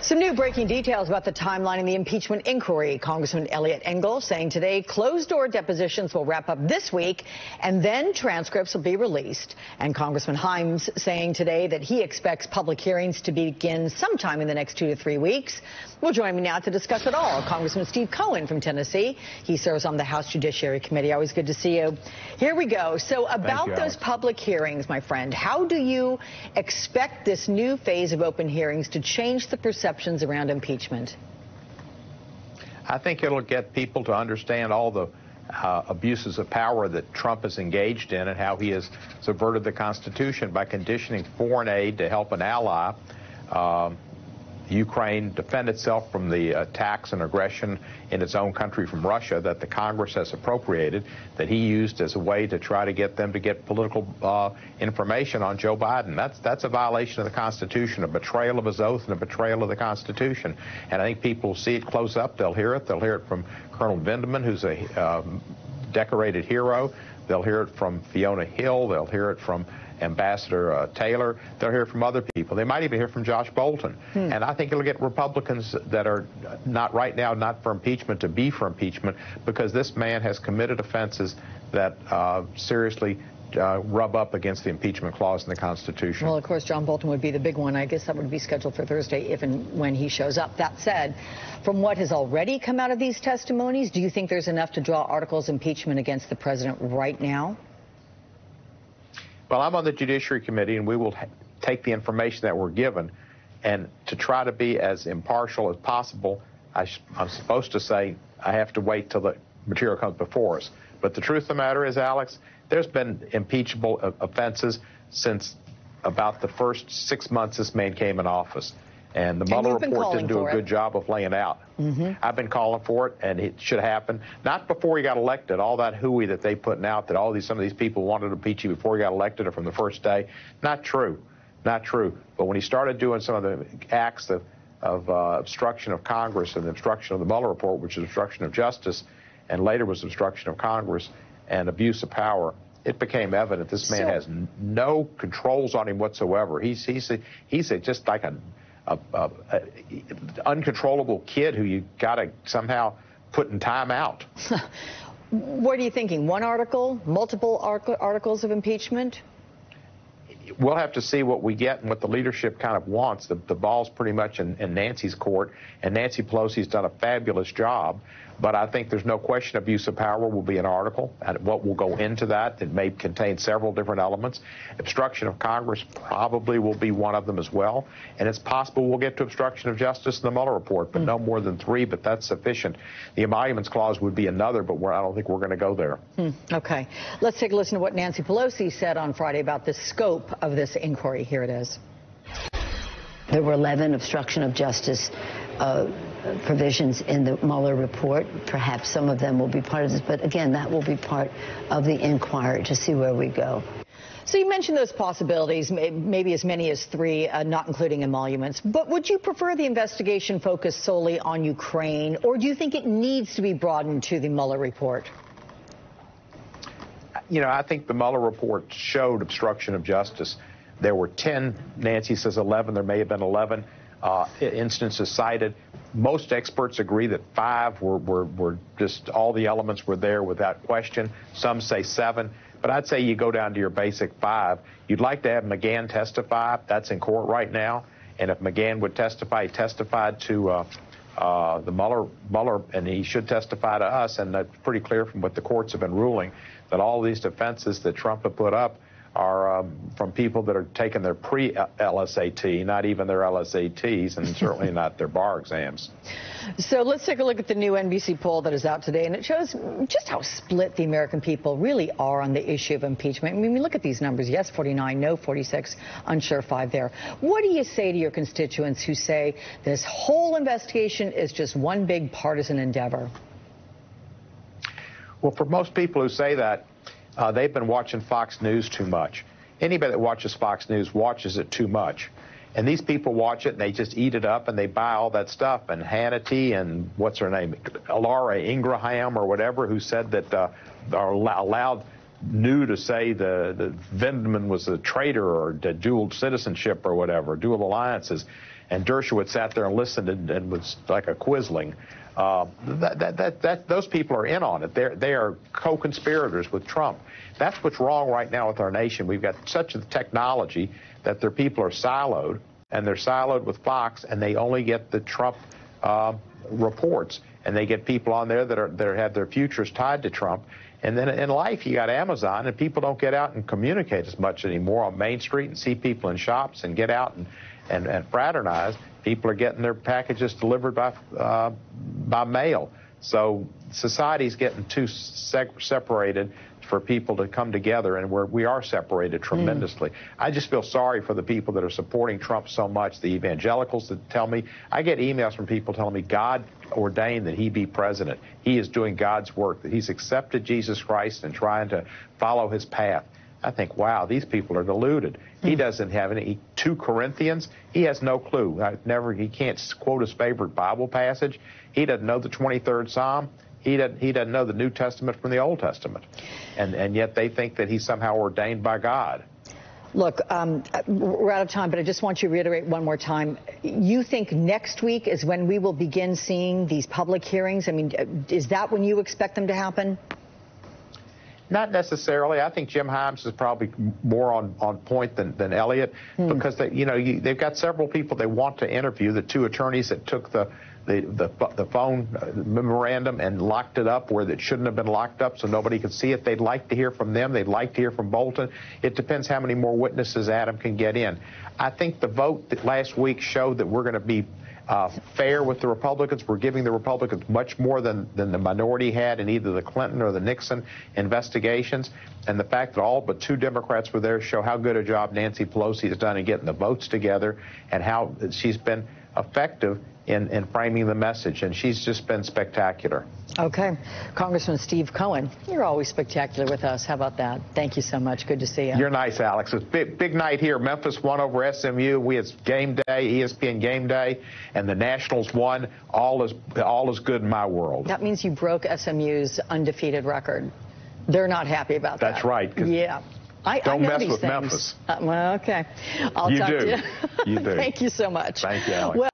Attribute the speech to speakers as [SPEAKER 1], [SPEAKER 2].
[SPEAKER 1] Some new breaking details about the timeline in the impeachment inquiry. Congressman Eliot Engel saying today closed-door depositions will wrap up this week and then transcripts will be released. And Congressman Himes saying today that he expects public hearings to begin sometime in the next 2 to 3 weeks. Well, join me now to discuss it all, Congressman Steve Cohen from Tennessee. He serves on the House Judiciary Committee. Always good to see you. Here we go. So about those public hearings, my friend, how do you expect this new phase of open hearings to change the perceptions around impeachment?
[SPEAKER 2] I think it'll get people to understand all the abuses of power that Trump is engaged in and how he has subverted the Constitution by conditioning foreign aid to help an ally, Ukraine, defend itself from the attacks and aggression in its own country from Russia that the Congress has appropriated, that he used as a way to try to get them to get political information on Joe Biden. That's a violation of the Constitution, a betrayal of his oath and a betrayal of the Constitution. And I think people will see it close up. They'll hear it. They'll hear it from Colonel Vindman, who's a decorated hero. They'll hear it from Fiona Hill. They'll hear it from Ambassador Taylor. They'll hear from other people. They might even hear from Josh Bolton. And I think it'll get Republicans that are not right now not for impeachment to be for impeachment, because this man has committed offenses that seriously rub up against the impeachment clause in the Constitution.
[SPEAKER 1] Well, of course, John Bolton would be the big one. I guess that would be scheduled for Thursday if and when he shows up. That said, from what has already come out of these testimonies, do you think there's enough to draw articles of impeachment against the president right now?
[SPEAKER 2] Well, I'm on the Judiciary Committee, and we will take the information that we're given, and to try to be as impartial as possible, I'm supposed to say I have to wait till the material comes before us. But the truth of the matter is, Alex, there's been impeachable offenses since about the first 6 months this man came in office. And the Mueller report didn't do a good job of laying out. I've been calling for it, and it should happen. Not before he got elected. All that hooey that they putting out that some of these people wanted to impeach you before he got elected or from the first day. Not true. Not true. But when he started doing some of the acts of obstruction of Congress and obstruction of the Mueller report, which is obstruction of justice, and later was obstruction of Congress and abuse of power, it became evident this man has no controls on him whatsoever. He's just like an uncontrollable kid who you got to somehow put in time out.
[SPEAKER 1] What are you thinking? One article? Multiple articles of impeachment?
[SPEAKER 2] We'll have to see what we get and what the leadership kind of wants. The ball's pretty much in Nancy's court, and Nancy Pelosi's done a fabulous job. But I think there's no question abuse of power will be an article, and what will go into that. It may contain several different elements. Obstruction of Congress probably will be one of them as well. And it's possible we'll get to obstruction of justice in the Mueller report, but no more than 3, but that's sufficient. The emoluments clause would be another, but I don't think we're going to go there.
[SPEAKER 1] Okay. Let's take a listen to what Nancy Pelosi said on Friday about the scope of this inquiry. Here it is.
[SPEAKER 3] There were 11 obstruction of justice provisions in the Mueller report. Perhaps some of them will be part of this, but again, that will be part of the inquiry to see where we go.
[SPEAKER 1] So you mentioned those possibilities, maybe as many as 3, not including emoluments. But would you prefer the investigation focus solely on Ukraine, or do you think it needs to be broadened to the Mueller report?
[SPEAKER 2] You know, I think the Mueller report showed obstruction of justice. There were 10, Nancy says 11, there may have been 11 instances cited. Most experts agree that 5 were just all the elements were there without question. Some say 7, but I'd say you go down to your basic 5. You'd like to have McGahn testify. That's in court right now. And if McGahn would testify, he testified to the Mueller, and he should testify to us. And that's pretty clear from what the courts have been ruling, that all these defenses that Trump had put up are from people that are taking their pre-LSAT, not even their LSATs, and certainly not their bar exams.
[SPEAKER 1] So let's take a look at the new NBC poll that is out today, and it shows just how split the American people really are on the issue of impeachment. I mean, we look at these numbers. Yes, 49, no, 46, unsure, 5 there. What do you say to your constituents who say this whole investigation is just one big partisan endeavor?
[SPEAKER 2] Well, for most people who say that, they've been watching Fox News too much. Anybody that watches Fox News watches it too much. And these people watch it, and they just eat it up, and they buy all that stuff. And Hannity and what's her name, Laura Ingraham or whatever, who said that allowed New to say the Vindman was a traitor or dual citizenship or whatever, dual alliances. and Dershowitz sat there and listened and was like a quisling. Those people are in on it. They are co-conspirators with Trump. That's what's wrong right now with our nation. We've got such a technology that their people are siloed, and they're siloed with Fox, and they only get the Trump reports, and they get people on there that have their futures tied to Trump. And then in life, you got Amazon, and people don't get out and communicate as much anymore on Main Street and see people in shops and get out and fraternize. People are getting their packages delivered by mail. So society's getting too separated for people to come together, and we are separated tremendously. I just feel sorry for the people that are supporting Trump so much, the evangelicals that tell me. I get emails from people telling me God ordained that he be president. He is doing God's work, that he's accepted Jesus Christ and trying to follow his path. I think, wow, these people are deluded. He doesn't have any 2 Corinthians. He has no clue. He can't quote his favorite Bible passage. He doesn't know the 23rd Psalm. He doesn't know the New Testament from the Old Testament. And yet they think that he's somehow ordained by God.
[SPEAKER 1] Look, we're out of time, but I just want you to reiterate one more time. You think next week is when we will begin seeing these public hearings? I mean, is that when you expect them to happen?
[SPEAKER 2] Not necessarily. I think Jim Himes is probably more on point than Elliott, because they've got several people they want to interview. The 2 attorneys that took the phone memorandum and locked it up where it shouldn't have been locked up so nobody could see it. They'd like to hear from them. They'd like to hear from Bolton. It depends how many more witnesses Adam can get in. I think the vote that last week showed that we're going to be fair with the Republicans. We're giving the Republicans much more than the minority had in either the Clinton or the Nixon investigations. And the fact that all but 2 Democrats were there show how good a job Nancy Pelosi has done in getting the votes together and how she's been effective in framing the message, and she's just been spectacular.
[SPEAKER 1] Okay. Congressman Steve Cohen, you're always spectacular with us. How about that? Thank you so much. Good to see you.
[SPEAKER 2] You're nice, Alex. It's big night here. Memphis won over SMU. We had game day, ESPN game day, and the Nationals won. All is good in my world.
[SPEAKER 1] That means you broke SMU's undefeated record. They're not happy about that.
[SPEAKER 2] That's right.
[SPEAKER 1] Yeah.
[SPEAKER 2] Don't
[SPEAKER 1] know
[SPEAKER 2] mess
[SPEAKER 1] these
[SPEAKER 2] with
[SPEAKER 1] things.
[SPEAKER 2] Memphis.
[SPEAKER 1] Well, okay. I'll
[SPEAKER 2] you
[SPEAKER 1] talk
[SPEAKER 2] do.
[SPEAKER 1] to you.
[SPEAKER 2] You do.
[SPEAKER 1] Thank you so much.
[SPEAKER 2] Thank you, Alex.
[SPEAKER 1] Well,